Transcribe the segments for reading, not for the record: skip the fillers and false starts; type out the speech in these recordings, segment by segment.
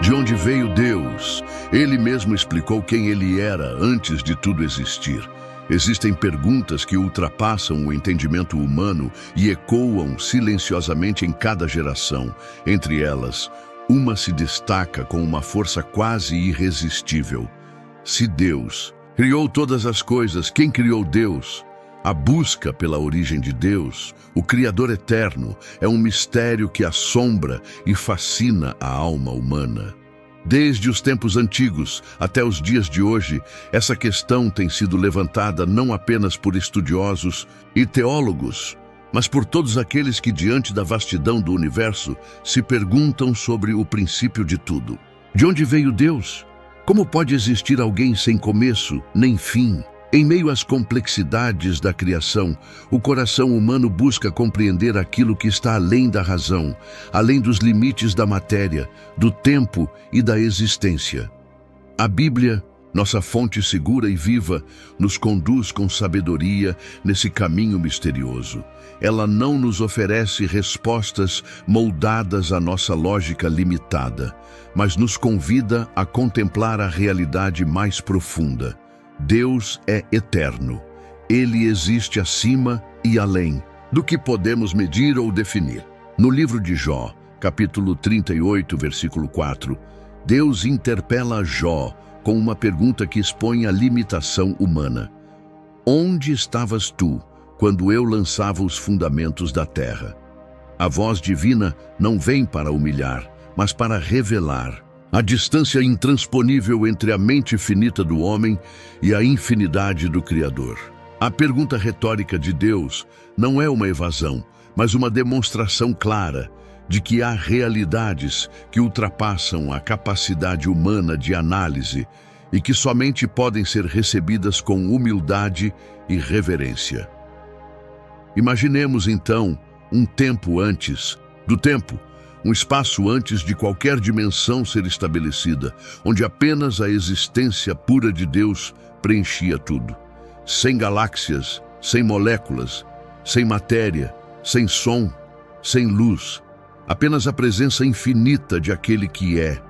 De onde veio Deus? Ele mesmo explicou quem ele era antes de tudo existir. Existem perguntas que ultrapassam o entendimento humano e ecoam silenciosamente em cada geração. Entre elas, uma se destaca com uma força quase irresistível. Se Deus criou todas as coisas, quem criou Deus? A busca pela origem de Deus, o Criador eterno, é um mistério que assombra e fascina a alma humana. Desde os tempos antigos até os dias de hoje, essa questão tem sido levantada não apenas por estudiosos e teólogos, mas por todos aqueles que, diante da vastidão do universo, se perguntam sobre o princípio de tudo. De onde veio Deus? Como pode existir alguém sem começo nem fim? Em meio às complexidades da criação, o coração humano busca compreender aquilo que está além da razão, além dos limites da matéria, do tempo e da existência. A Bíblia, nossa fonte segura e viva, nos conduz com sabedoria nesse caminho misterioso. Ela não nos oferece respostas moldadas à nossa lógica limitada, mas nos convida a contemplar a realidade mais profunda. Deus é eterno. Ele existe acima e além do que podemos medir ou definir. No livro de Jó, capítulo 38, versículo 4, Deus interpela Jó com uma pergunta que expõe a limitação humana. Onde estavas tu quando eu lançava os fundamentos da terra? A voz divina não vem para humilhar, mas para revelar a distância intransponível entre a mente finita do homem e a infinidade do Criador. A pergunta retórica de Deus não é uma evasão, mas uma demonstração clara de que há realidades que ultrapassam a capacidade humana de análise e que somente podem ser recebidas com humildade e reverência. Imaginemos, então, um tempo antes do tempo, um espaço antes de qualquer dimensão ser estabelecida, onde apenas a existência pura de Deus preenchia tudo. Sem galáxias, sem moléculas, sem matéria, sem som, sem luz. Apenas a presença infinita de aquele que é.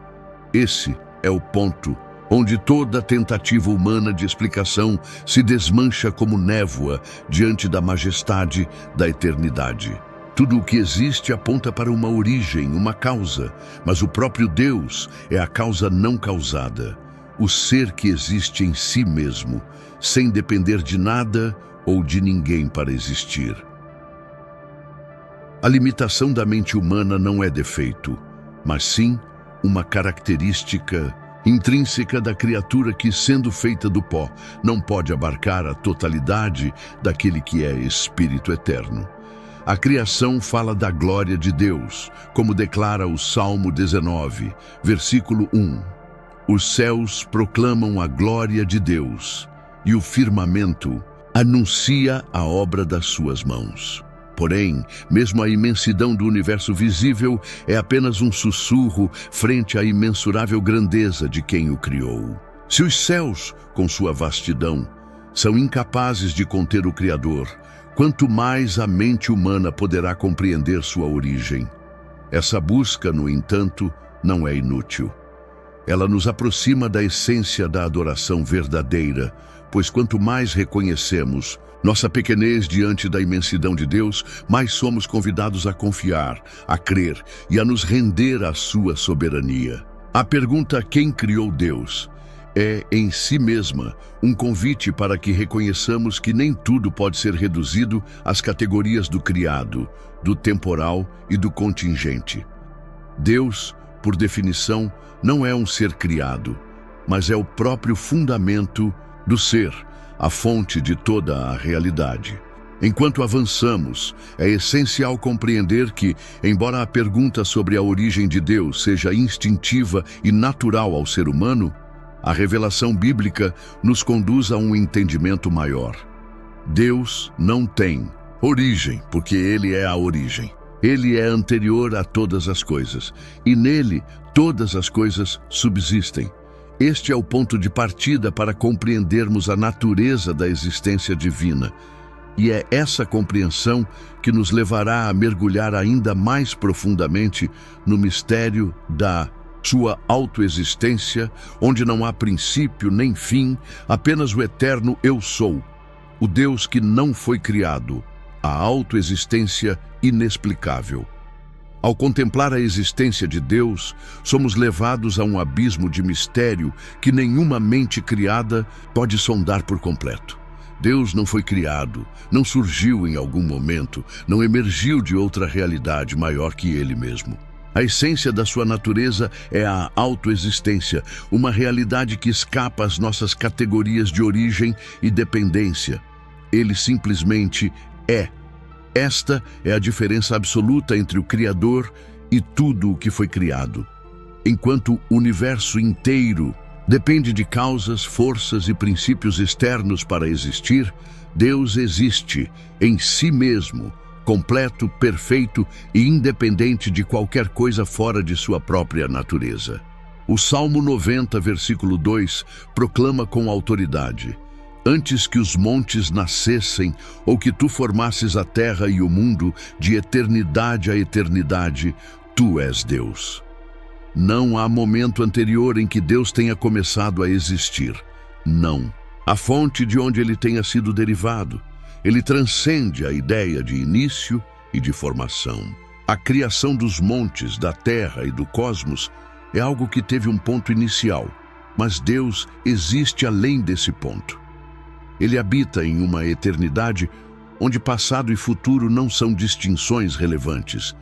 Esse é o ponto onde toda tentativa humana de explicação se desmancha como névoa diante da majestade da eternidade. Tudo o que existe aponta para uma origem, uma causa, mas o próprio Deus é a causa não causada, o ser que existe em si mesmo, sem depender de nada ou de ninguém para existir. A limitação da mente humana não é defeito, mas sim uma característica intrínseca da criatura que, sendo feita do pó, não pode abarcar a totalidade daquele que é Espírito eterno. A criação fala da glória de Deus, como declara o Salmo 19, versículo 1. Os céus proclamam a glória de Deus, e o firmamento anuncia a obra das suas mãos. Porém, mesmo a imensidão do universo visível é apenas um sussurro frente à imensurável grandeza de quem o criou. Se os céus, com sua vastidão, são incapazes de conter o Criador, quanto mais a mente humana poderá compreender sua origem. Essa busca, no entanto, não é inútil. Ela nos aproxima da essência da adoração verdadeira, pois quanto mais reconhecemos nossa pequenez diante da imensidão de Deus, mais somos convidados a confiar, a crer e a nos render à sua soberania. A pergunta "quem criou Deus?" é, em si mesma, um convite para que reconheçamos que nem tudo pode ser reduzido às categorias do criado, do temporal e do contingente. Deus, por definição, não é um ser criado, mas é o próprio fundamento do ser, a fonte de toda a realidade. Enquanto avançamos, é essencial compreender que, embora a pergunta sobre a origem de Deus seja instintiva e natural ao ser humano, a revelação bíblica nos conduz a um entendimento maior. Deus não tem origem, porque Ele é a origem. Ele é anterior a todas as coisas, e nele todas as coisas subsistem. Este é o ponto de partida para compreendermos a natureza da existência divina. E é essa compreensão que nos levará a mergulhar ainda mais profundamente no mistério da sua autoexistência, onde não há princípio nem fim, apenas o eterno Eu Sou, o Deus que não foi criado, a autoexistência inexplicável. Ao contemplar a existência de Deus, somos levados a um abismo de mistério que nenhuma mente criada pode sondar por completo. Deus não foi criado, não surgiu em algum momento, não emergiu de outra realidade maior que Ele mesmo. A essência da sua natureza é a autoexistência, uma realidade que escapa às nossas categorias de origem e dependência. Ele simplesmente é. Esta é a diferença absoluta entre o Criador e tudo o que foi criado. Enquanto o universo inteiro depende de causas, forças e princípios externos para existir, Deus existe em si mesmo, completo, perfeito e independente de qualquer coisa fora de sua própria natureza. O Salmo 90, versículo 2, proclama com autoridade: Antes que os montes nascessem, ou que tu formasses a terra e o mundo, de eternidade a eternidade, tu és Deus. Não há momento anterior em que Deus tenha começado a existir. Não. A fonte de onde ele tenha sido derivado. Ele transcende a ideia de início e de formação. A criação dos montes, da terra e do cosmos é algo que teve um ponto inicial, mas Deus existe além desse ponto. Ele habita em uma eternidade onde passado e futuro não são distinções relevantes,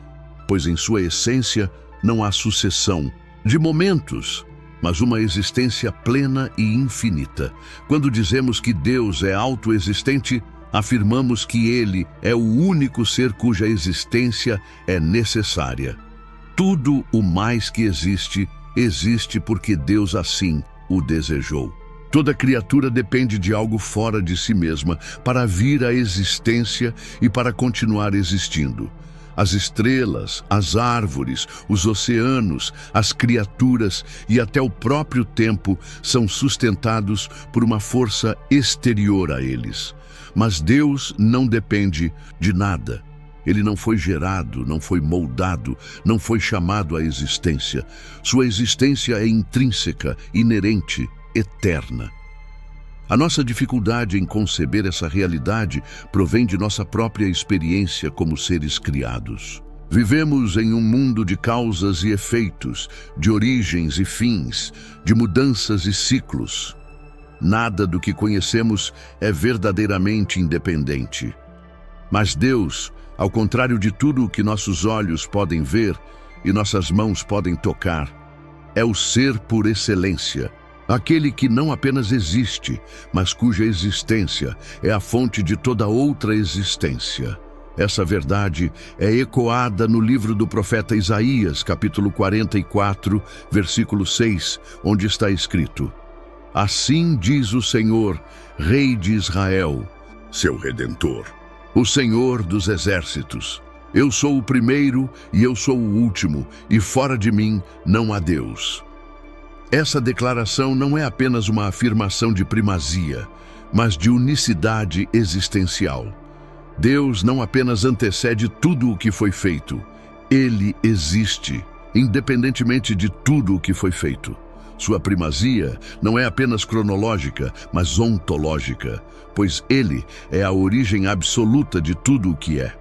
pois em sua essência não há sucessão de momentos, mas uma existência plena e infinita. Quando dizemos que Deus é autoexistente, afirmamos que Ele é o único ser cuja existência é necessária. Tudo o mais que existe, existe porque Deus assim o desejou. Toda criatura depende de algo fora de si mesma para vir à existência e para continuar existindo. As estrelas, as árvores, os oceanos, as criaturas e até o próprio tempo são sustentados por uma força exterior a eles. Mas Deus não depende de nada. Ele não foi gerado, não foi moldado, não foi chamado à existência. Sua existência é intrínseca, inerente, eterna. A nossa dificuldade em conceber essa realidade provém de nossa própria experiência como seres criados. Vivemos em um mundo de causas e efeitos, de origens e fins, de mudanças e ciclos. Nada do que conhecemos é verdadeiramente independente. Mas Deus, ao contrário de tudo o que nossos olhos podem ver e nossas mãos podem tocar, é o ser por excelência. Aquele que não apenas existe, mas cuja existência é a fonte de toda outra existência. Essa verdade é ecoada no livro do profeta Isaías, capítulo 44, versículo 6, onde está escrito: Assim diz o Senhor, Rei de Israel, seu Redentor, o Senhor dos exércitos. Eu sou o primeiro e eu sou o último, e fora de mim não há Deus. Essa declaração não é apenas uma afirmação de primazia, mas de unicidade existencial. Deus não apenas antecede tudo o que foi feito, Ele existe, independentemente de tudo o que foi feito. Sua primazia não é apenas cronológica, mas ontológica, pois Ele é a origem absoluta de tudo o que é.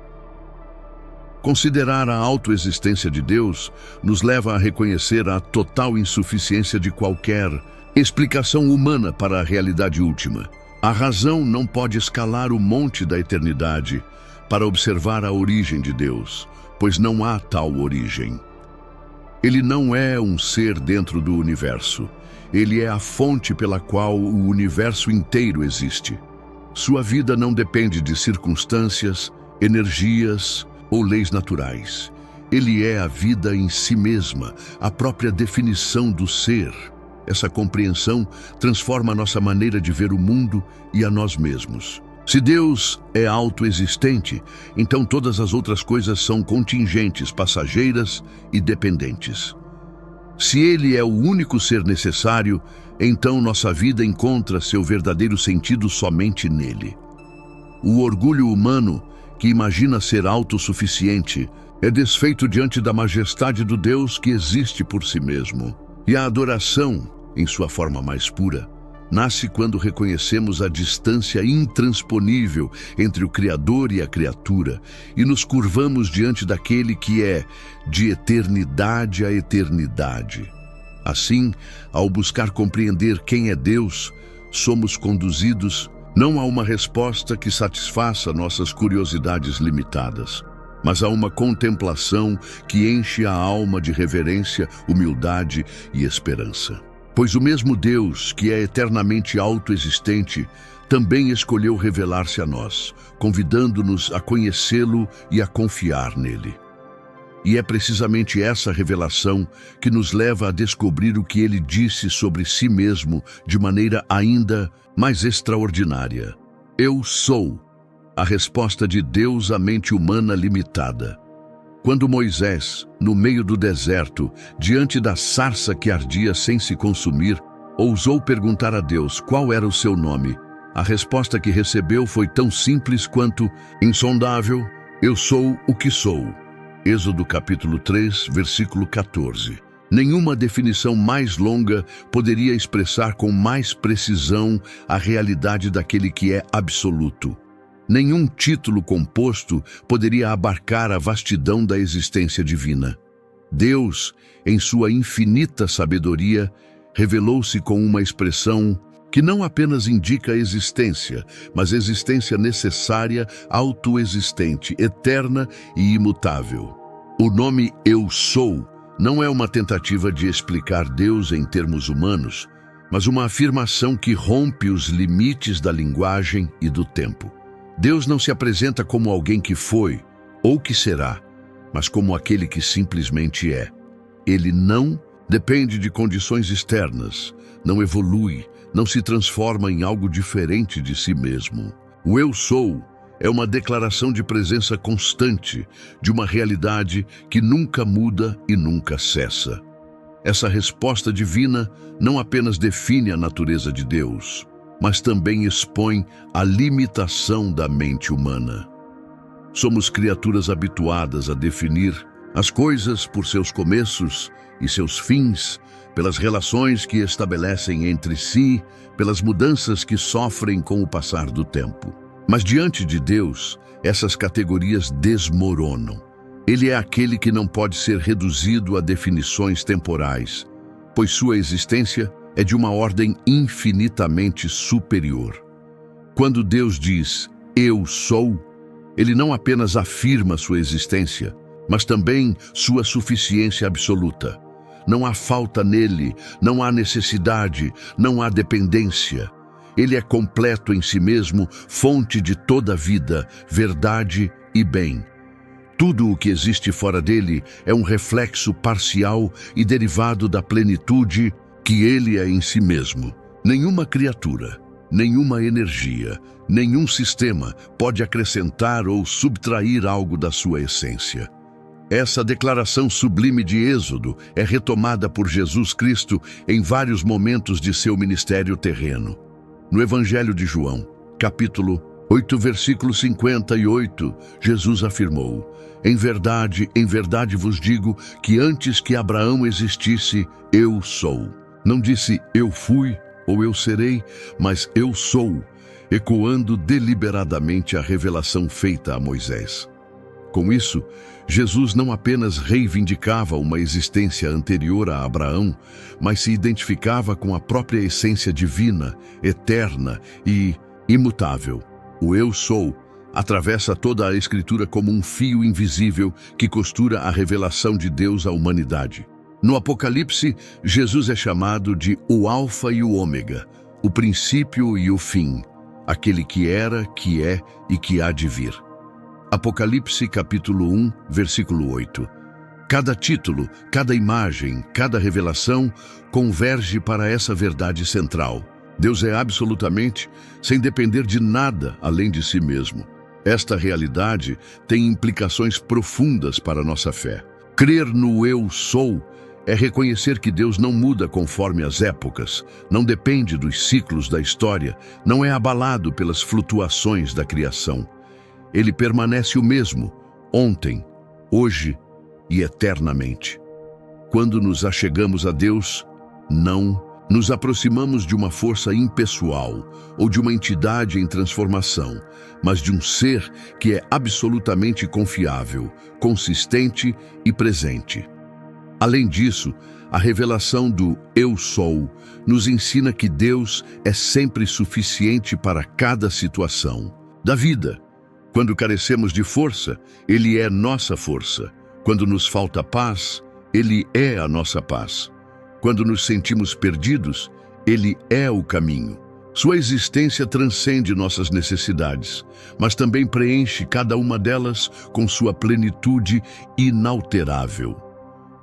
Considerar a autoexistência de Deus nos leva a reconhecer a total insuficiência de qualquer explicação humana para a realidade última. A razão não pode escalar o monte da eternidade para observar a origem de Deus, pois não há tal origem. Ele não é um ser dentro do universo. Ele é a fonte pela qual o universo inteiro existe. Sua vida não depende de circunstâncias, energias ou leis naturais. Ele é a vida em si mesma, a própria definição do ser. Essa compreensão transforma a nossa maneira de ver o mundo e a nós mesmos. Se Deus é autoexistente, então todas as outras coisas são contingentes, passageiras e dependentes. Se Ele é o único ser necessário, então nossa vida encontra seu verdadeiro sentido somente nele. O orgulho humano, que imagina ser autossuficiente, é desfeito diante da majestade do Deus que existe por si mesmo. E a adoração, em sua forma mais pura, nasce quando reconhecemos a distância intransponível entre o Criador e a criatura e nos curvamos diante daquele que é de eternidade a eternidade. Assim, ao buscar compreender quem é Deus, somos conduzidos não a uma resposta que satisfaça nossas curiosidades limitadas, mas a uma contemplação que enche a alma de reverência, humildade e esperança. Pois o mesmo Deus, que é eternamente autoexistente, também escolheu revelar-se a nós, convidando-nos a conhecê-lo e a confiar nele. E é precisamente essa revelação que nos leva a descobrir o que ele disse sobre si mesmo de maneira ainda mais extraordinária. Eu sou a resposta de Deus à mente humana limitada. Quando Moisés, no meio do deserto, diante da sarça que ardia sem se consumir, ousou perguntar a Deus qual era o seu nome, a resposta que recebeu foi tão simples quanto insondável: eu sou o que sou. Êxodo capítulo 3, versículo 14. Nenhuma definição mais longa poderia expressar com mais precisão a realidade daquele que é absoluto. Nenhum título composto poderia abarcar a vastidão da existência divina. Deus, em sua infinita sabedoria, revelou-se com uma expressão que não apenas indica a existência, mas existência necessária, autoexistente, eterna e imutável. O nome Eu Sou não é uma tentativa de explicar Deus em termos humanos, mas uma afirmação que rompe os limites da linguagem e do tempo. Deus não se apresenta como alguém que foi ou que será, mas como aquele que simplesmente é. Ele não depende de condições externas, não evolui, não se transforma em algo diferente de si mesmo. O Eu Sou é uma declaração de presença constante, de uma realidade que nunca muda e nunca cessa. Essa resposta divina não apenas define a natureza de Deus, mas também expõe a limitação da mente humana. Somos criaturas habituadas a definir as coisas por seus começos e seus fins, pelas relações que estabelecem entre si, pelas mudanças que sofrem com o passar do tempo. Mas diante de Deus, essas categorias desmoronam. Ele é aquele que não pode ser reduzido a definições temporais, pois sua existência é de uma ordem infinitamente superior. Quando Deus diz, eu sou, ele não apenas afirma sua existência, mas também sua suficiência absoluta. Não há falta nele, não há necessidade, não há dependência. Ele é completo em si mesmo, fonte de toda vida, verdade e bem. Tudo o que existe fora dele é um reflexo parcial e derivado da plenitude que ele é em si mesmo. Nenhuma criatura, nenhuma energia, nenhum sistema pode acrescentar ou subtrair algo da sua essência. Essa declaração sublime de Êxodo é retomada por Jesus Cristo em vários momentos de seu ministério terreno. No Evangelho de João, capítulo 8, versículo 58, Jesus afirmou, em verdade vos digo que antes que Abraão existisse, eu sou. Não disse eu fui ou eu serei, mas eu sou, ecoando deliberadamente a revelação feita a Moisés. Com isso, Jesus não apenas reivindicava uma existência anterior a Abraão, mas se identificava com a própria essência divina, eterna e imutável. O Eu Sou atravessa toda a Escritura como um fio invisível que costura a revelação de Deus à humanidade. No Apocalipse, Jesus é chamado de o Alfa e o Ômega, o princípio e o fim, aquele que era, que é e que há de vir. Apocalipse capítulo 1, versículo 8. Cada título, cada imagem, cada revelação converge para essa verdade central. Deus é absolutamente, sem depender de nada além de si mesmo. Esta realidade tem implicações profundas para a nossa fé. Crer no Eu Sou é reconhecer que Deus não muda conforme as épocas, não depende dos ciclos da história, não é abalado pelas flutuações da criação. Ele permanece o mesmo, ontem, hoje e eternamente. Quando nos achegamos a Deus, não nos aproximamos de uma força impessoal ou de uma entidade em transformação, mas de um ser que é absolutamente confiável, consistente e presente. Além disso, a revelação do Eu Sou nos ensina que Deus é sempre suficiente para cada situação da vida. Quando carecemos de força, Ele é nossa força. Quando nos falta paz, Ele é a nossa paz. Quando nos sentimos perdidos, Ele é o caminho. Sua existência transcende nossas necessidades, mas também preenche cada uma delas com sua plenitude inalterável.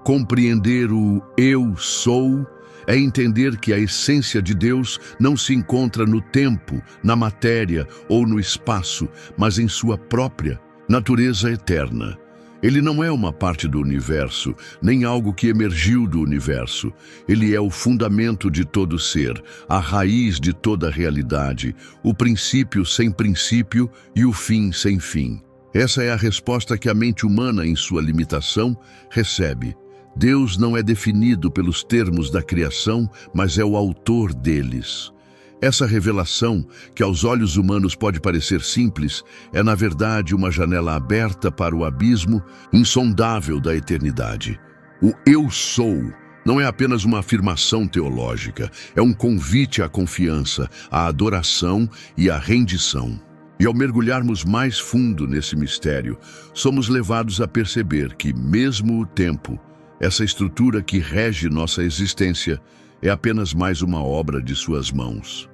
Compreender o Eu Sou é entender que a essência de Deus não se encontra no tempo, na matéria ou no espaço, mas em sua própria natureza eterna. Ele não é uma parte do universo, nem algo que emergiu do universo. Ele é o fundamento de todo ser, a raiz de toda realidade, o princípio sem princípio e o fim sem fim. Essa é a resposta que a mente humana, em sua limitação, recebe. Deus não é definido pelos termos da criação, mas é o autor deles. Essa revelação, que aos olhos humanos pode parecer simples, é na verdade uma janela aberta para o abismo insondável da eternidade. O Eu Sou não é apenas uma afirmação teológica, é um convite à confiança, à adoração e à rendição. E ao mergulharmos mais fundo nesse mistério, somos levados a perceber que, mesmo o tempo, essa estrutura que rege nossa existência, é apenas mais uma obra de suas mãos.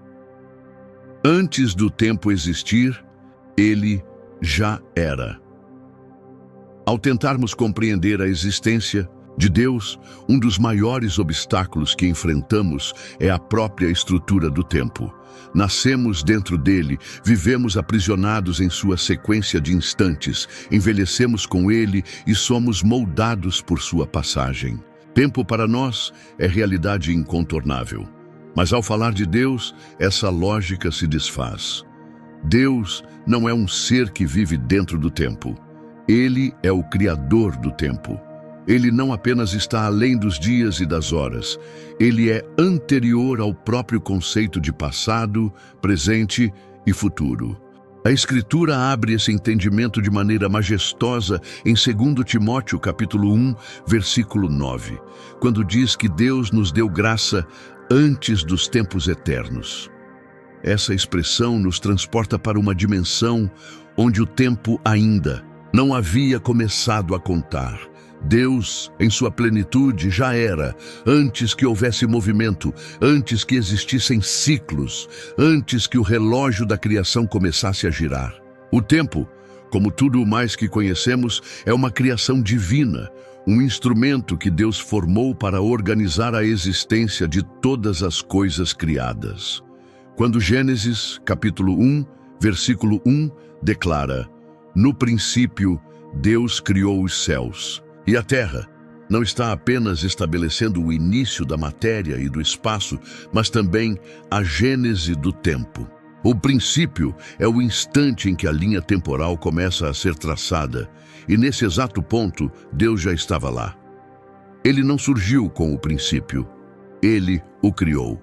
Antes do tempo existir, Ele já era. Ao tentarmos compreender a existência de Deus, um dos maiores obstáculos que enfrentamos é a própria estrutura do tempo. Nascemos dentro dele, vivemos aprisionados em sua sequência de instantes, envelhecemos com ele e somos moldados por sua passagem. Tempo para nós é realidade incontornável. Mas ao falar de Deus, essa lógica se desfaz. Deus não é um ser que vive dentro do tempo. Ele é o Criador do tempo. Ele não apenas está além dos dias e das horas, ele é anterior ao próprio conceito de passado, presente e futuro. A Escritura abre esse entendimento de maneira majestosa em 2 Timóteo capítulo 1, versículo 9, quando diz que Deus nos deu graça antes dos tempos eternos. Essa expressão nos transporta para uma dimensão onde o tempo ainda não havia começado a contar. Deus, em sua plenitude, já era, antes que houvesse movimento, antes que existissem ciclos, antes que o relógio da criação começasse a girar. O tempo, como tudo o mais que conhecemos, é uma criação divina, um instrumento que Deus formou para organizar a existência de todas as coisas criadas. Quando Gênesis, capítulo 1, versículo 1, declara: "No princípio, Deus criou os céus e a terra", não está apenas estabelecendo o início da matéria e do espaço, mas também a gênese do tempo. O princípio é o instante em que a linha temporal começa a ser traçada, e nesse exato ponto, Deus já estava lá. Ele não surgiu com o princípio, ele o criou.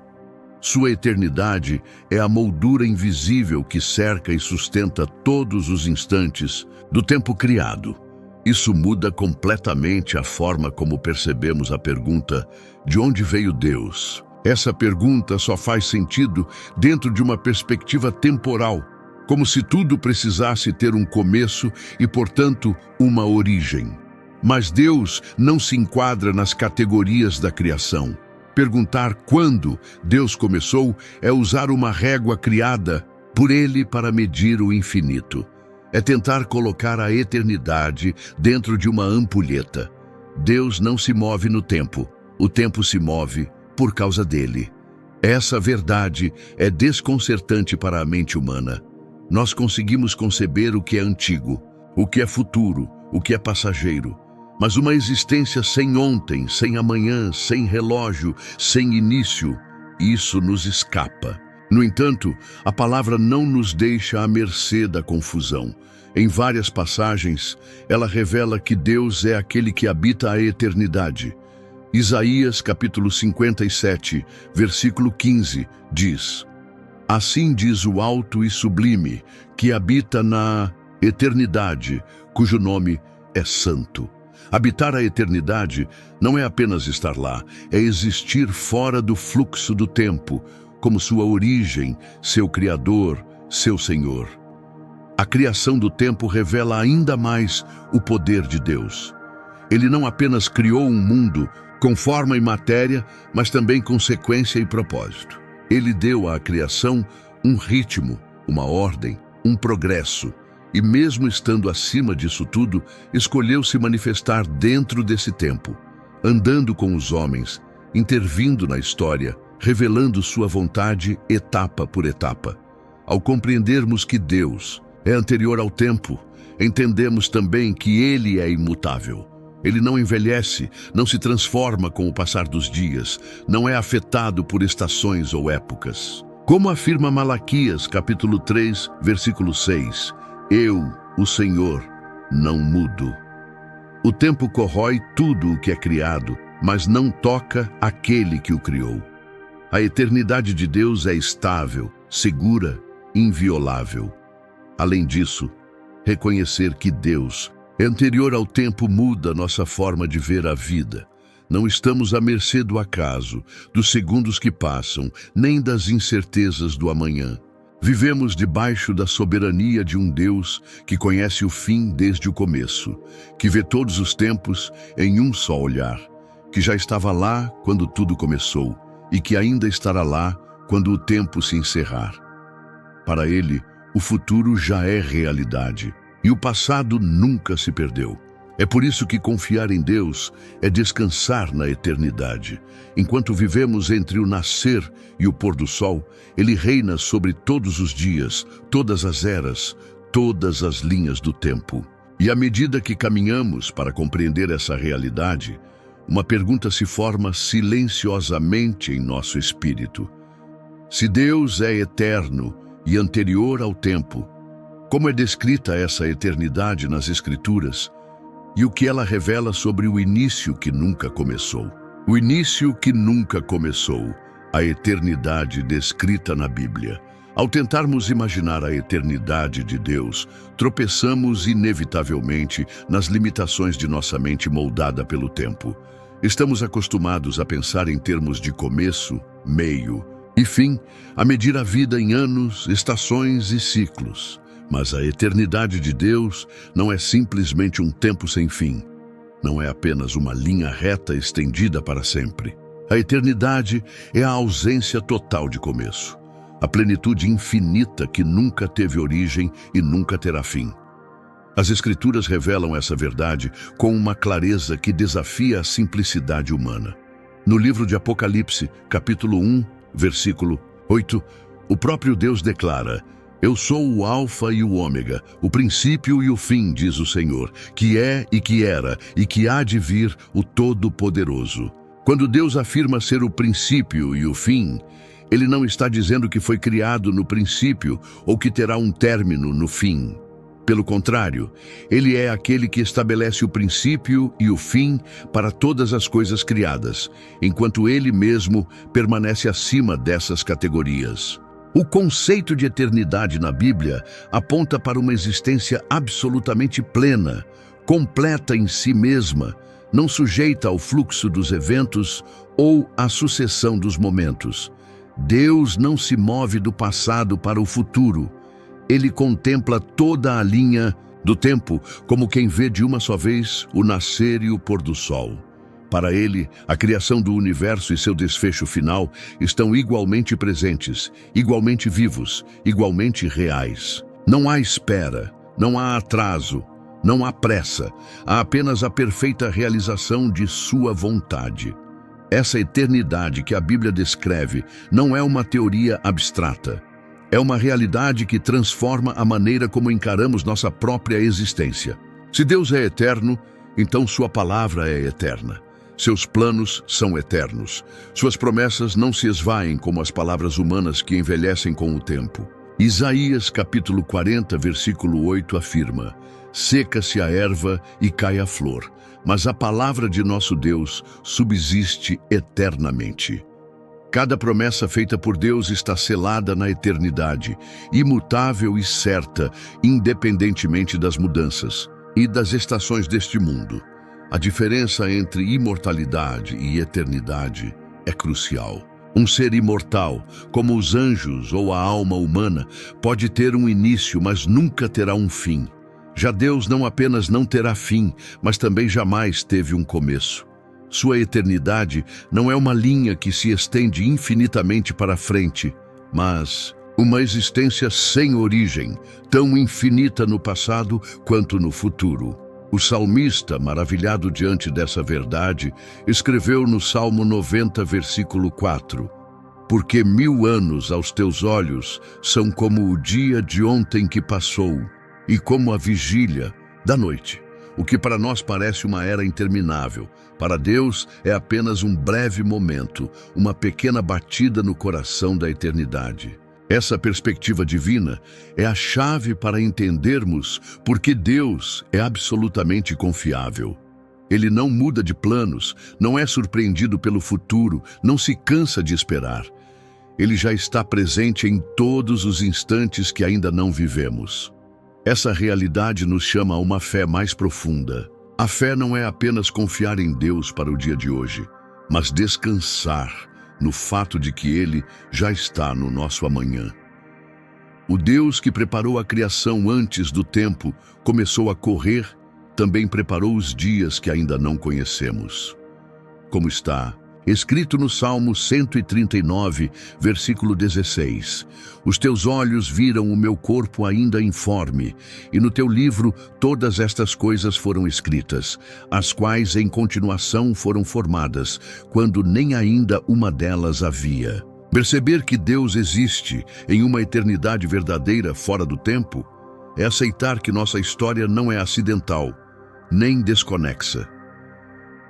Sua eternidade é a moldura invisível que cerca e sustenta todos os instantes do tempo criado. Isso muda completamente a forma como percebemos a pergunta: de onde veio Deus? Essa pergunta só faz sentido dentro de uma perspectiva temporal, como se tudo precisasse ter um começo e, portanto, uma origem. Mas Deus não se enquadra nas categorias da criação. Perguntar quando Deus começou é usar uma régua criada por Ele para medir o infinito. É tentar colocar a eternidade dentro de uma ampulheta. Deus não se move no tempo, o tempo se move por causa dele. Essa verdade é desconcertante para a mente humana. Nós conseguimos conceber o que é antigo, o que é futuro, o que é passageiro. Mas uma existência sem ontem, sem amanhã, sem relógio, sem início, isso nos escapa. No entanto, a palavra não nos deixa à mercê da confusão. Em várias passagens, ela revela que Deus é aquele que habita a eternidade. Isaías capítulo 57, versículo 15, diz: Assim diz o alto e sublime, que habita na eternidade, cujo nome é Santo. Habitar a eternidade não é apenas estar lá, é existir fora do fluxo do tempo, como sua origem, seu Criador, seu Senhor. A criação do tempo revela ainda mais o poder de Deus. Ele não apenas criou um mundo com forma e matéria, mas também com sequência e propósito. Ele deu à criação um ritmo, uma ordem, um progresso. E mesmo estando acima disso tudo, escolheu se manifestar dentro desse tempo, andando com os homens, intervindo na história, revelando sua vontade etapa por etapa. Ao compreendermos que Deus é anterior ao tempo, entendemos também que Ele é imutável. Ele não envelhece, não se transforma com o passar dos dias, não é afetado por estações ou épocas. Como afirma Malaquias, capítulo 3, versículo 6, Eu, o Senhor, não mudo. O tempo corrói tudo o que é criado, mas não toca aquele que o criou. A eternidade de Deus é estável, segura, inviolável. Além disso, reconhecer que Deus é anterior ao tempo muda nossa forma de ver a vida. Não estamos à mercê do acaso, dos segundos que passam, nem das incertezas do amanhã. Vivemos debaixo da soberania de um Deus que conhece o fim desde o começo, que vê todos os tempos em um só olhar, que já estava lá quando tudo começou e que ainda estará lá quando o tempo se encerrar. Para Ele, o futuro já é realidade e o passado nunca se perdeu. É por isso que confiar em Deus é descansar na eternidade. Enquanto vivemos entre o nascer e o pôr do sol, Ele reina sobre todos os dias, todas as eras, todas as linhas do tempo. E à medida que caminhamos para compreender essa realidade, uma pergunta se forma silenciosamente em nosso espírito. Se Deus é eterno e anterior ao tempo, como é descrita essa eternidade nas Escrituras? E o que ela revela sobre o início que nunca começou? O início que nunca começou, a eternidade descrita na Bíblia. Ao tentarmos imaginar a eternidade de Deus, tropeçamos inevitavelmente nas limitações de nossa mente moldada pelo tempo. Estamos acostumados a pensar em termos de começo, meio e fim, a medir a vida em anos, estações e ciclos. Mas a eternidade de Deus não é simplesmente um tempo sem fim. Não é apenas uma linha reta estendida para sempre. A eternidade é a ausência total de começo. A plenitude infinita que nunca teve origem e nunca terá fim. As Escrituras revelam essa verdade com uma clareza que desafia a simplicidade humana. No livro de Apocalipse, capítulo 1, versículo 8, o próprio Deus declara: Eu sou o Alfa e o Ômega, o princípio e o fim, diz o Senhor, que é e que era e que há de vir, o Todo-Poderoso. Quando Deus afirma ser o princípio e o fim, Ele não está dizendo que foi criado no princípio ou que terá um término no fim. Pelo contrário, Ele é aquele que estabelece o princípio e o fim para todas as coisas criadas, enquanto Ele mesmo permanece acima dessas categorias. O conceito de eternidade na Bíblia aponta para uma existência absolutamente plena, completa em si mesma, não sujeita ao fluxo dos eventos ou à sucessão dos momentos. Deus não se move do passado para o futuro. Ele contempla toda a linha do tempo como quem vê de uma só vez o nascer e o pôr do sol. Para Ele, a criação do universo e seu desfecho final estão igualmente presentes, igualmente vivos, igualmente reais. Não há espera, não há atraso, não há pressa, há apenas a perfeita realização de sua vontade. Essa eternidade que a Bíblia descreve não é uma teoria abstrata. É uma realidade que transforma a maneira como encaramos nossa própria existência. Se Deus é eterno, então sua palavra é eterna. Seus planos são eternos. Suas promessas não se esvaem como as palavras humanas que envelhecem com o tempo. Isaías capítulo 40, versículo 8 afirma: seca-se a erva e cai a flor, mas a palavra de nosso Deus subsiste eternamente. Cada promessa feita por Deus está selada na eternidade, imutável e certa, independentemente das mudanças e das estações deste mundo. A diferença entre imortalidade e eternidade é crucial. Um ser imortal, como os anjos ou a alma humana, pode ter um início, mas nunca terá um fim. Já Deus não apenas não terá fim, mas também jamais teve um começo. Sua eternidade não é uma linha que se estende infinitamente para frente, mas uma existência sem origem, tão infinita no passado quanto no futuro. O salmista, maravilhado diante dessa verdade, escreveu no Salmo 90, versículo 4: porque 1000 anos aos teus olhos são como o dia de ontem que passou, e como a vigília da noite. O que para nós parece uma era interminável, para Deus é apenas um breve momento, uma pequena batida no coração da eternidade. Essa perspectiva divina é a chave para entendermos por que Deus é absolutamente confiável. Ele não muda de planos, não é surpreendido pelo futuro, não se cansa de esperar. Ele já está presente em todos os instantes que ainda não vivemos. Essa realidade nos chama a uma fé mais profunda. A fé não é apenas confiar em Deus para o dia de hoje, mas descansar no fato de que Ele já está no nosso amanhã. O Deus que preparou a criação antes do tempo começou a correr, também preparou os dias que ainda não conhecemos. Como está escrito no Salmo 139, versículo 16: os teus olhos viram o meu corpo ainda informe, e no teu livro todas estas coisas foram escritas, as quais em continuação foram formadas, quando nem ainda uma delas havia. Perceber que Deus existe em uma eternidade verdadeira fora do tempo é aceitar que nossa história não é acidental, nem desconexa.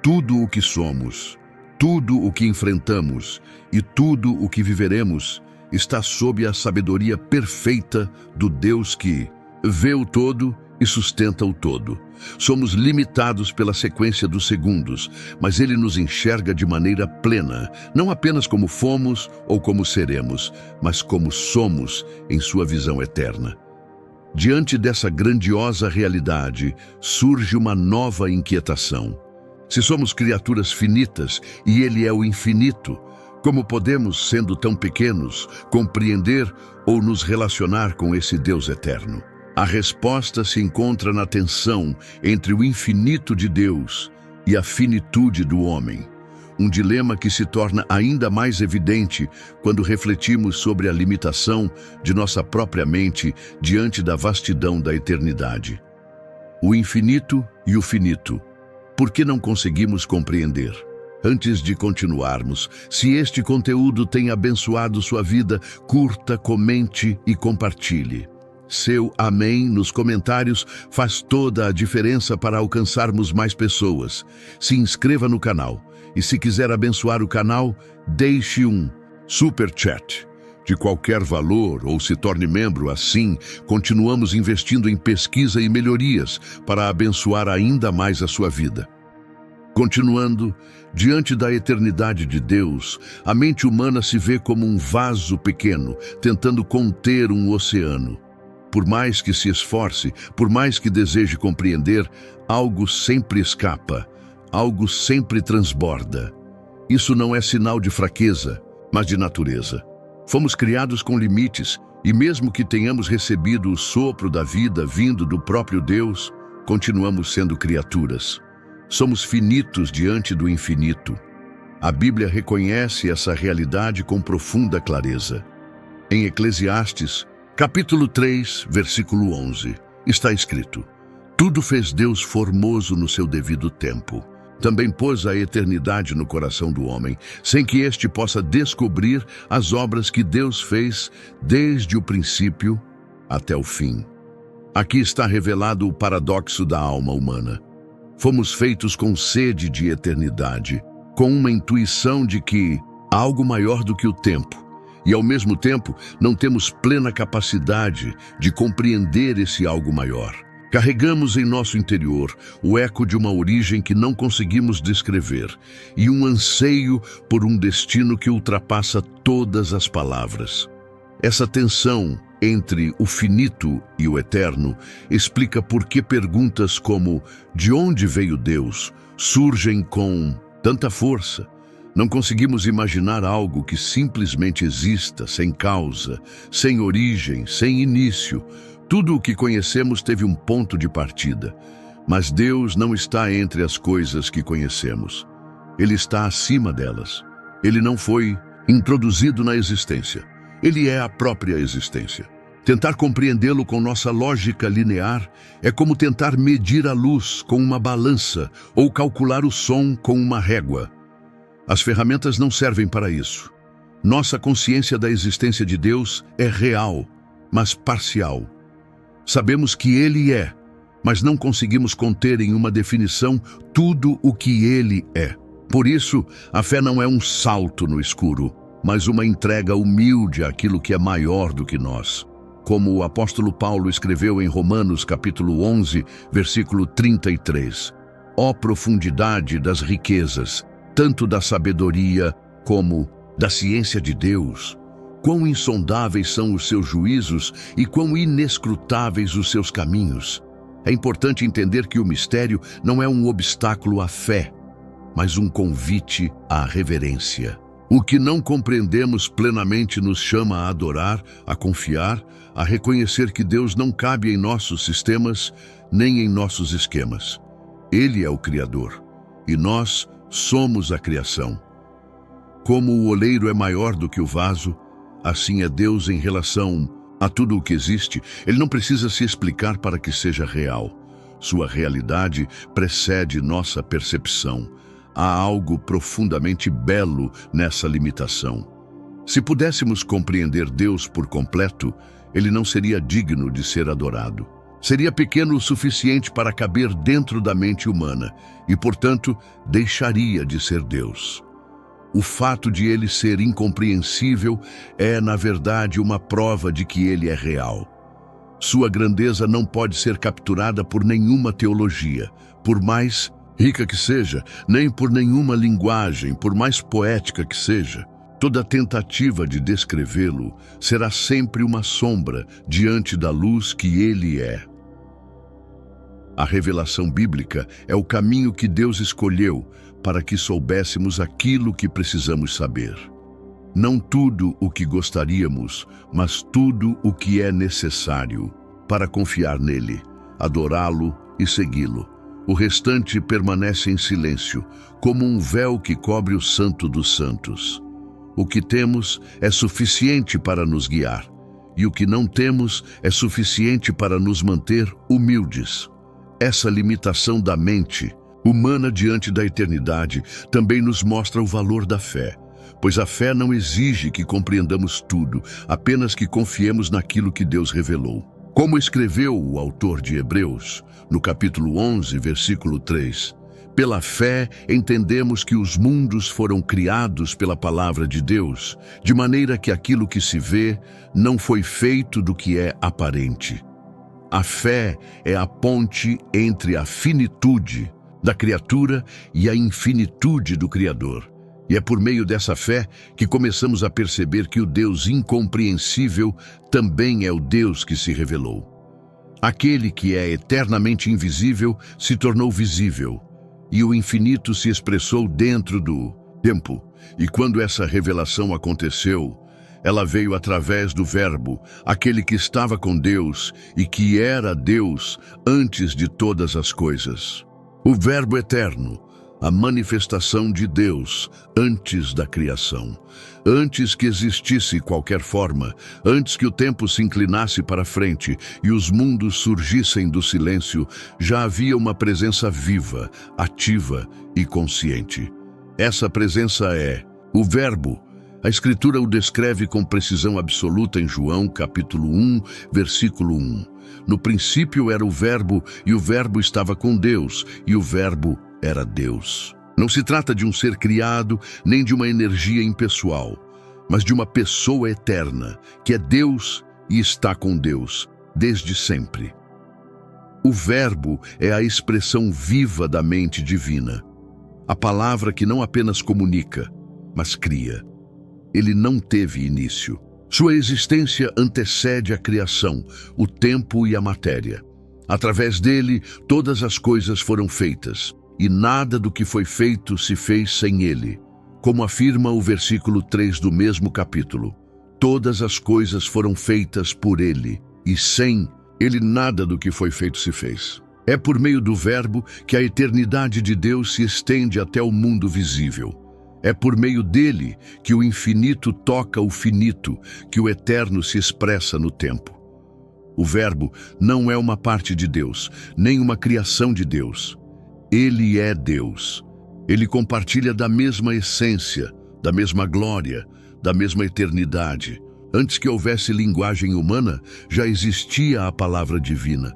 Tudo o que somos, tudo o que enfrentamos e tudo o que viveremos está sob a sabedoria perfeita do Deus que vê o todo e sustenta o todo. Somos limitados pela sequência dos segundos, mas Ele nos enxerga de maneira plena, não apenas como fomos ou como seremos, mas como somos em sua visão eterna. Diante dessa grandiosa realidade, surge uma nova inquietação. Se somos criaturas finitas e Ele é o infinito, como podemos, sendo tão pequenos, compreender ou nos relacionar com esse Deus eterno? A resposta se encontra na tensão entre o infinito de Deus e a finitude do homem. Um dilema que se torna ainda mais evidente quando refletimos sobre a limitação de nossa própria mente diante da vastidão da eternidade. O infinito e o finito. Por que não conseguimos compreender? Antes de continuarmos, se este conteúdo tem abençoado sua vida, curta, comente e compartilhe. Seu amém nos comentários faz toda a diferença para alcançarmos mais pessoas. Se inscreva no canal e, se quiser abençoar o canal, deixe um super chat de qualquer valor ou se torne membro. Assim, continuamos investindo em pesquisa e melhorias para abençoar ainda mais a sua vida. Continuando, diante da eternidade de Deus, a mente humana se vê como um vaso pequeno, tentando conter um oceano. Por mais que se esforce, por mais que deseje compreender, algo sempre escapa, algo sempre transborda. Isso não é sinal de fraqueza, mas de natureza. Fomos criados com limites, e mesmo que tenhamos recebido o sopro da vida vindo do próprio Deus, continuamos sendo criaturas. Somos finitos diante do infinito. A Bíblia reconhece essa realidade com profunda clareza. Em Eclesiastes, capítulo 3, versículo 11, está escrito: tudo fez Deus formoso no seu devido tempo. Também pôs a eternidade no coração do homem, sem que este possa descobrir as obras que Deus fez desde o princípio até o fim. Aqui está revelado o paradoxo da alma humana. Fomos feitos com sede de eternidade, com uma intuição de que há algo maior do que o tempo, e ao mesmo tempo não temos plena capacidade de compreender esse algo maior. Carregamos em nosso interior o eco de uma origem que não conseguimos descrever e um anseio por um destino que ultrapassa todas as palavras. Essa tensão entre o finito e o eterno explica por que perguntas como "de onde veio Deus?" surgem com tanta força. Não conseguimos imaginar algo que simplesmente exista, sem causa, sem origem, sem início. Tudo o que conhecemos teve um ponto de partida, mas Deus não está entre as coisas que conhecemos. Ele está acima delas. Ele não foi introduzido na existência. Ele é a própria existência. Tentar compreendê-lo com nossa lógica linear é como tentar medir a luz com uma balança ou calcular o som com uma régua. As ferramentas não servem para isso. Nossa consciência da existência de Deus é real, mas parcial. Sabemos que Ele é, mas não conseguimos conter em uma definição tudo o que Ele é. Por isso, a fé não é um salto no escuro, mas uma entrega humilde àquilo que é maior do que nós. Como o apóstolo Paulo escreveu em Romanos capítulo 11, versículo 33. Ó profundidade das riquezas, tanto da sabedoria como da ciência de Deus! Quão insondáveis são os seus juízos e quão inescrutáveis os seus caminhos! É importante entender que o mistério não é um obstáculo à fé, mas um convite à reverência. O que não compreendemos plenamente nos chama a adorar, a confiar, a reconhecer que Deus não cabe em nossos sistemas, nem em nossos esquemas. Ele é o Criador, e nós somos a criação. Como o oleiro é maior do que o vaso, assim é Deus em relação a tudo o que existe. Ele não precisa se explicar para que seja real. Sua realidade precede nossa percepção. Há algo profundamente belo nessa limitação. Se pudéssemos compreender Deus por completo, ele não seria digno de ser adorado. Seria pequeno o suficiente para caber dentro da mente humana e, portanto, deixaria de ser Deus. O fato de ele ser incompreensível é, na verdade, uma prova de que ele é real. Sua grandeza não pode ser capturada por nenhuma teologia, por mais rica que seja, nem por nenhuma linguagem, por mais poética que seja. Toda tentativa de descrevê-lo será sempre uma sombra diante da luz que ele é. A revelação bíblica é o caminho que Deus escolheu para que soubéssemos aquilo que precisamos saber. Não tudo o que gostaríamos, mas tudo o que é necessário para confiar nele, adorá-lo e segui-lo. O restante permanece em silêncio, como um véu que cobre o Santo dos Santos. O que temos é suficiente para nos guiar, e o que não temos é suficiente para nos manter humildes. Essa limitação da mente humana diante da eternidade também nos mostra o valor da fé, pois a fé não exige que compreendamos tudo, apenas que confiemos naquilo que Deus revelou. Como escreveu o autor de Hebreus, no capítulo 11, versículo 3, pela fé entendemos que os mundos foram criados pela palavra de Deus, de maneira que aquilo que se vê não foi feito do que é aparente. A fé é a ponte entre a finitude da criatura e a infinitude do Criador. E é por meio dessa fé que começamos a perceber que o Deus incompreensível também é o Deus que se revelou. Aquele que é eternamente invisível se tornou visível, e o infinito se expressou dentro do tempo. E quando essa revelação aconteceu, ela veio através do Verbo, aquele que estava com Deus e que era Deus antes de todas as coisas. O Verbo eterno, a manifestação de Deus antes da criação. Antes que existisse qualquer forma, antes que o tempo se inclinasse para frente e os mundos surgissem do silêncio, já havia uma presença viva, ativa e consciente. Essa presença é o Verbo. A Escritura o descreve com precisão absoluta em João, capítulo 1, versículo 1. No princípio era o Verbo, e o Verbo estava com Deus, e o Verbo era Deus. Não se trata de um ser criado, nem de uma energia impessoal, mas de uma pessoa eterna, que é Deus e está com Deus desde sempre. O Verbo é a expressão viva da mente divina, a palavra que não apenas comunica, mas cria. Ele não teve início. Sua existência antecede a criação, o tempo e a matéria. Através dele, todas as coisas foram feitas, e nada do que foi feito se fez sem ele. Como afirma o versículo 3 do mesmo capítulo, todas as coisas foram feitas por ele, e sem ele nada do que foi feito se fez. É por meio do Verbo que a eternidade de Deus se estende até o mundo visível. É por meio dele que o infinito toca o finito, que o eterno se expressa no tempo. O Verbo não é uma parte de Deus, nem uma criação de Deus. Ele é Deus. Ele compartilha da mesma essência, da mesma glória, da mesma eternidade. Antes que houvesse linguagem humana, já existia a palavra divina.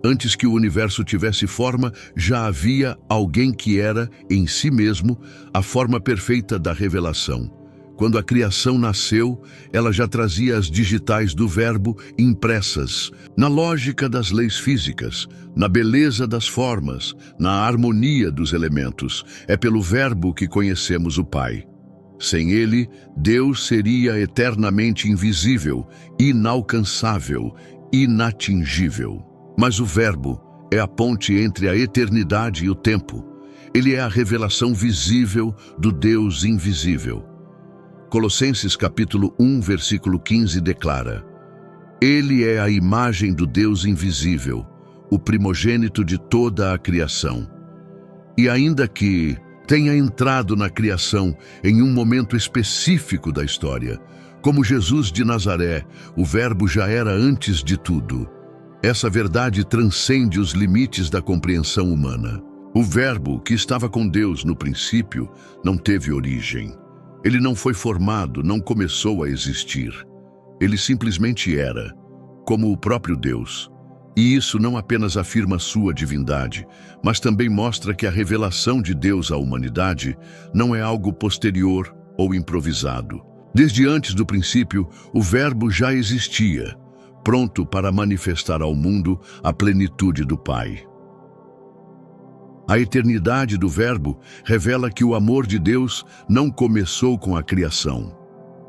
Antes que o universo tivesse forma, já havia alguém que era, em si mesmo, a forma perfeita da revelação. Quando a criação nasceu, ela já trazia as digitais do Verbo impressas, na lógica das leis físicas, na beleza das formas, na harmonia dos elementos. É pelo Verbo que conhecemos o Pai. Sem ele, Deus seria eternamente invisível, inalcançável, inatingível. Mas o Verbo é a ponte entre a eternidade e o tempo. Ele é a revelação visível do Deus invisível. Colossenses capítulo 1, versículo 15 declara: Ele é a imagem do Deus invisível, o primogênito de toda a criação. E ainda que tenha entrado na criação em um momento específico da história, como Jesus de Nazaré, o Verbo já era antes de tudo. Essa verdade transcende os limites da compreensão humana. O Verbo, que estava com Deus no princípio, não teve origem. Ele não foi formado, não começou a existir. Ele simplesmente era, como o próprio Deus. E isso não apenas afirma sua divindade, mas também mostra que a revelação de Deus à humanidade não é algo posterior ou improvisado. Desde antes do princípio, o Verbo já existia, pronto para manifestar ao mundo a plenitude do Pai. A eternidade do Verbo revela que o amor de Deus não começou com a criação.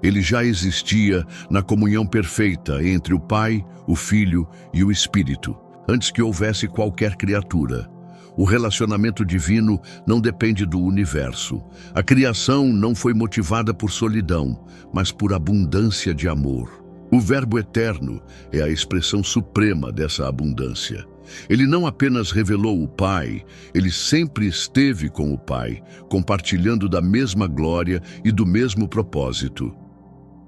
Ele já existia na comunhão perfeita entre o Pai, o Filho e o Espírito, antes que houvesse qualquer criatura. O relacionamento divino não depende do universo. A criação não foi motivada por solidão, mas por abundância de amor. O Verbo eterno é a expressão suprema dessa abundância. Ele não apenas revelou o Pai, ele sempre esteve com o Pai, compartilhando da mesma glória e do mesmo propósito.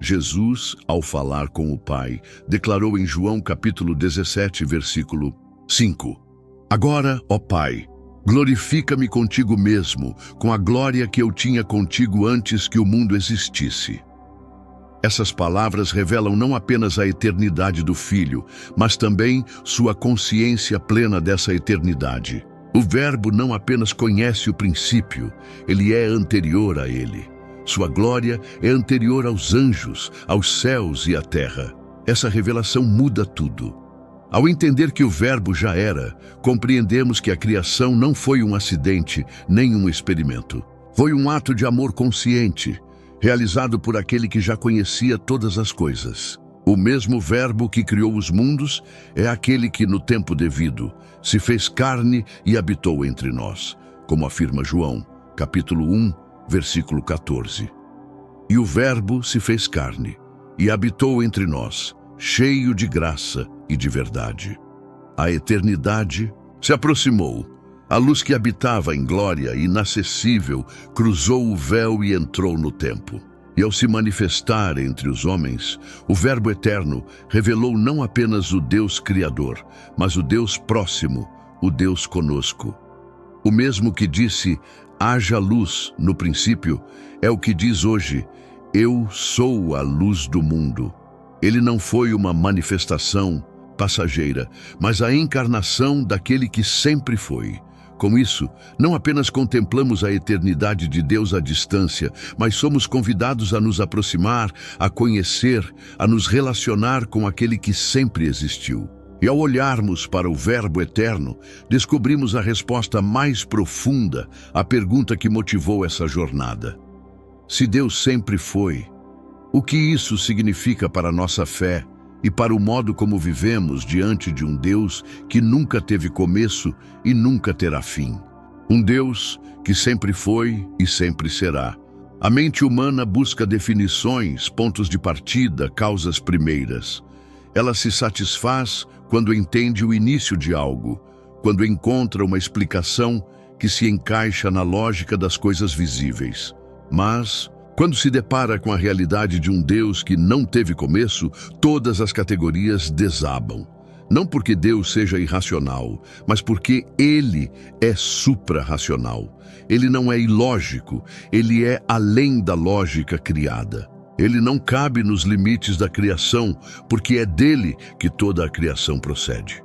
Jesus, ao falar com o Pai, declarou em João capítulo 17, versículo 5: Agora, ó Pai, glorifica-me contigo mesmo, com a glória que eu tinha contigo antes que o mundo existisse. Essas palavras revelam não apenas a eternidade do Filho, mas também sua consciência plena dessa eternidade. O Verbo não apenas conhece o princípio, ele é anterior a ele. Sua glória é anterior aos anjos, aos céus e à terra. Essa revelação muda tudo. Ao entender que o Verbo já era, compreendemos que a criação não foi um acidente, nem um experimento. Foi um ato de amor consciente, realizado por aquele que já conhecia todas as coisas. O mesmo Verbo que criou os mundos é aquele que, no tempo devido, se fez carne e habitou entre nós, como afirma João, capítulo 1, versículo 14. E o Verbo se fez carne e habitou entre nós, cheio de graça e de verdade. A eternidade se aproximou. A luz que habitava em glória inacessível cruzou o véu e entrou no tempo. E ao se manifestar entre os homens, o Verbo eterno revelou não apenas o Deus Criador, mas o Deus próximo, o Deus conosco. O mesmo que disse, haja luz, no princípio, é o que diz hoje, eu sou a luz do mundo. Ele não foi uma manifestação passageira, mas a encarnação daquele que sempre foi, Com isso, não apenas contemplamos a eternidade de Deus à distância, mas somos convidados a nos aproximar, a conhecer, a nos relacionar com aquele que sempre existiu. E ao olharmos para o Verbo eterno, descobrimos a resposta mais profunda à pergunta que motivou essa jornada. Se Deus sempre foi, o que isso significa para a nossa fé e para o modo como vivemos diante de um Deus que nunca teve começo e nunca terá fim? Um Deus que sempre foi e sempre será. A mente humana busca definições, pontos de partida, causas primeiras. Ela se satisfaz quando entende o início de algo, quando encontra uma explicação que se encaixa na lógica das coisas visíveis. Mas, quando se depara com a realidade de um Deus que não teve começo, todas as categorias desabam. Não porque Deus seja irracional, mas porque Ele é supra-racional. Ele não é ilógico, Ele é além da lógica criada. Ele não cabe nos limites da criação, porque é dele que toda a criação procede.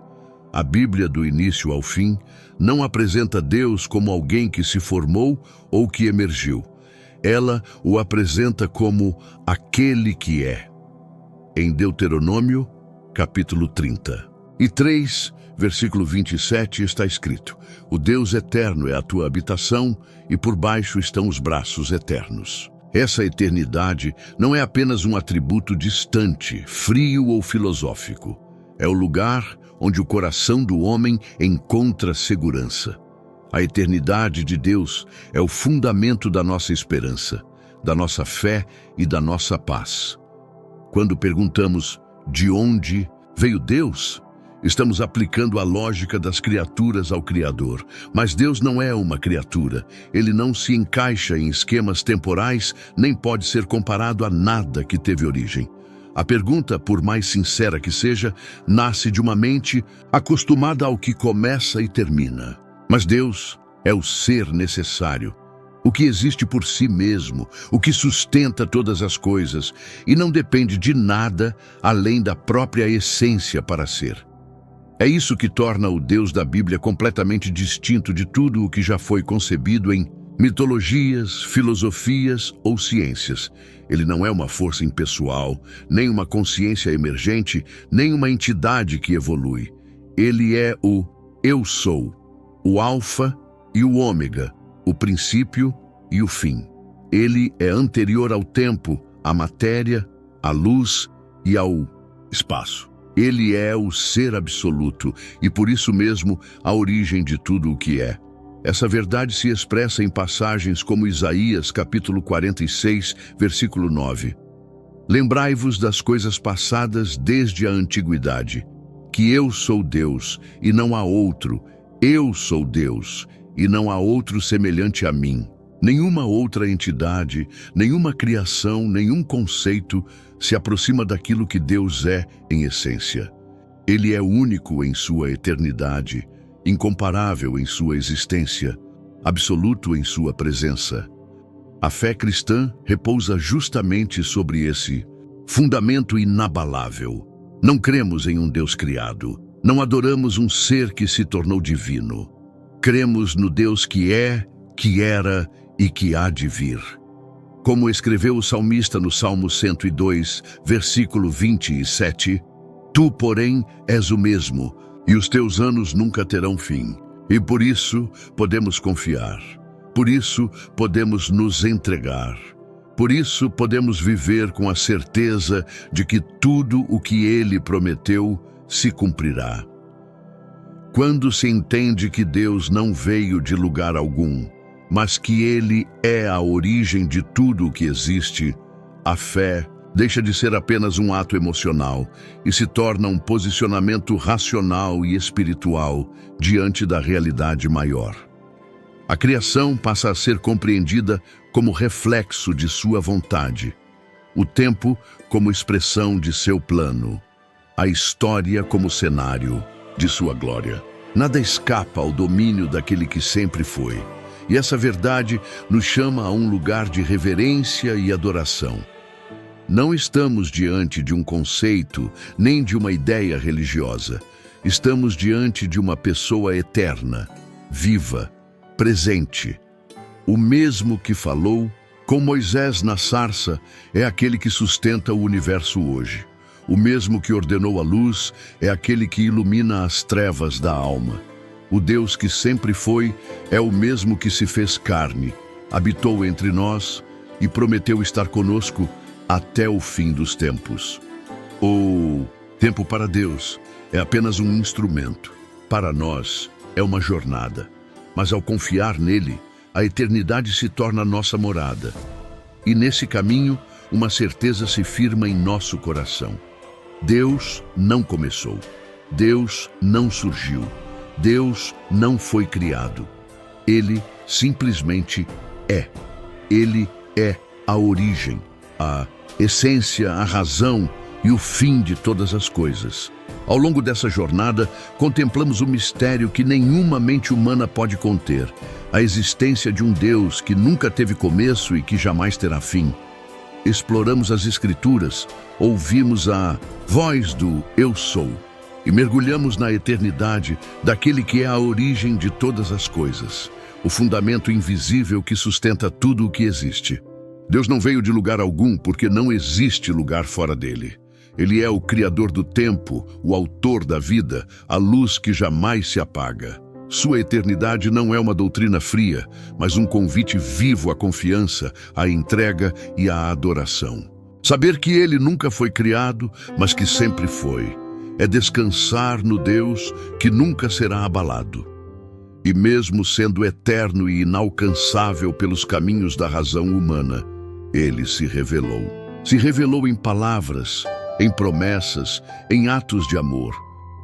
A Bíblia, do início ao fim, não apresenta Deus como alguém que se formou ou que emergiu. Ela o apresenta como aquele que é. Em Deuteronômio, capítulo 33, versículo 27, está escrito: O Deus eterno é a tua habitação e por baixo estão os braços eternos. Essa eternidade não é apenas um atributo distante, frio ou filosófico. É o lugar onde o coração do homem encontra segurança. A eternidade de Deus é o fundamento da nossa esperança, da nossa fé e da nossa paz. Quando perguntamos de onde veio Deus, estamos aplicando a lógica das criaturas ao Criador. Mas Deus não é uma criatura. Ele não se encaixa em esquemas temporais, nem pode ser comparado a nada que teve origem. A pergunta, por mais sincera que seja, nasce de uma mente acostumada ao que começa e termina. Mas Deus é o ser necessário, o que existe por si mesmo, o que sustenta todas as coisas, e não depende de nada além da própria essência para ser. É isso que torna o Deus da Bíblia completamente distinto de tudo o que já foi concebido em mitologias, filosofias ou ciências. Ele não é uma força impessoal, nem uma consciência emergente, nem uma entidade que evolui. Ele é o Eu Sou, o Alfa e o Ômega, o princípio e o fim. Ele é anterior ao tempo, à matéria, à luz e ao espaço. Ele é o ser absoluto e, por isso mesmo, a origem de tudo o que é. Essa verdade se expressa em passagens como Isaías, capítulo 46, versículo 9. Lembrai-vos das coisas passadas desde a antiguidade, que eu sou Deus e não há outro, eu sou Deus e não há outro semelhante a mim. Nenhuma outra entidade, nenhuma criação, nenhum conceito se aproxima daquilo que Deus é em essência. Ele é único em sua eternidade, incomparável em sua existência, absoluto em sua presença. A fé cristã repousa justamente sobre esse fundamento inabalável. Não cremos em um Deus criado, não adoramos um ser que se tornou divino. Cremos no Deus que é, que era e que há de vir. Como escreveu o salmista no Salmo 102, versículo 27, Tu, porém, és o mesmo, e os teus anos nunca terão fim. E por isso podemos confiar, por isso podemos nos entregar, por isso podemos viver com a certeza de que tudo o que Ele prometeu se cumprirá. Quando se entende que Deus não veio de lugar algum, mas que Ele é a origem de tudo o que existe, a fé deixa de ser apenas um ato emocional e se torna um posicionamento racional e espiritual diante da realidade maior. A criação passa a ser compreendida como reflexo de sua vontade, o tempo como expressão de seu plano, a história como cenário de sua glória. Nada escapa ao domínio daquele que sempre foi. E essa verdade nos chama a um lugar de reverência e adoração. Não estamos diante de um conceito, nem de uma ideia religiosa. Estamos diante de uma pessoa eterna, viva, presente. O mesmo que falou com Moisés na sarça é aquele que sustenta o universo hoje. O mesmo que ordenou a luz é aquele que ilumina as trevas da alma. O Deus que sempre foi é o mesmo que se fez carne, habitou entre nós e prometeu estar conosco até o fim dos tempos. O tempo para Deus é apenas um instrumento. Para nós é uma jornada. Mas ao confiar nele, a eternidade se torna nossa morada. E nesse caminho, uma certeza se firma em nosso coração. Deus não começou. Deus não surgiu. Deus não foi criado. Ele simplesmente é. Ele é a origem, a essência, a razão e o fim de todas as coisas. Ao longo dessa jornada, contemplamos o mistério que nenhuma mente humana pode conter, a existência de um Deus que nunca teve começo e que jamais terá fim. Exploramos as Escrituras, ouvimos a voz do Eu Sou e mergulhamos na eternidade daquele que é a origem de todas as coisas, o fundamento invisível que sustenta tudo o que existe. Deus não veio de lugar algum porque não existe lugar fora dele. Ele é o Criador do tempo, o autor da vida, a luz que jamais se apaga. Sua eternidade não é uma doutrina fria, mas um convite vivo à confiança, à entrega e à adoração. Saber que ele nunca foi criado, mas que sempre foi, é descansar no Deus que nunca será abalado. E mesmo sendo eterno e inalcançável pelos caminhos da razão humana, ele se revelou. Se revelou em palavras, em promessas, em atos de amor.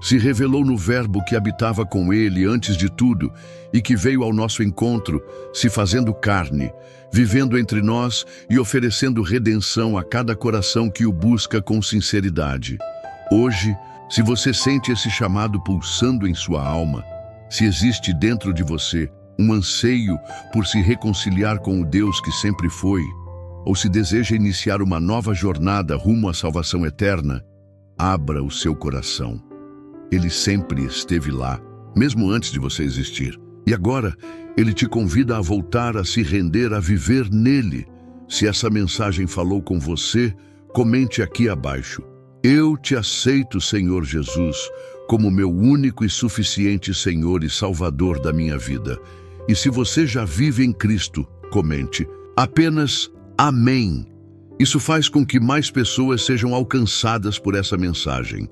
Se revelou no Verbo que habitava com ele antes de tudo e que veio ao nosso encontro, se fazendo carne, vivendo entre nós e oferecendo redenção a cada coração que o busca com sinceridade. Hoje, se você sente esse chamado pulsando em sua alma, se existe dentro de você um anseio por se reconciliar com o Deus que sempre foi, ou se deseja iniciar uma nova jornada rumo à salvação eterna, abra o seu coração. Ele sempre esteve lá, mesmo antes de você existir. E agora, ele te convida a voltar a se render a viver nele. Se essa mensagem falou com você, comente aqui abaixo. Eu te aceito, Senhor Jesus, como meu único e suficiente Senhor e Salvador da minha vida. E se você já vive em Cristo, comente apenas Amém. Isso faz com que mais pessoas sejam alcançadas por essa mensagem.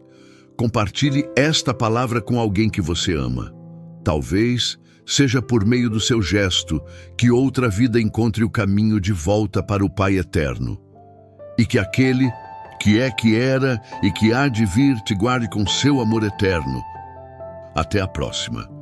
Compartilhe esta palavra com alguém que você ama. Talvez seja por meio do seu gesto que outra vida encontre o caminho de volta para o Pai eterno. E que aquele que é, que era e que há de vir te guarde com seu amor eterno. Até a próxima.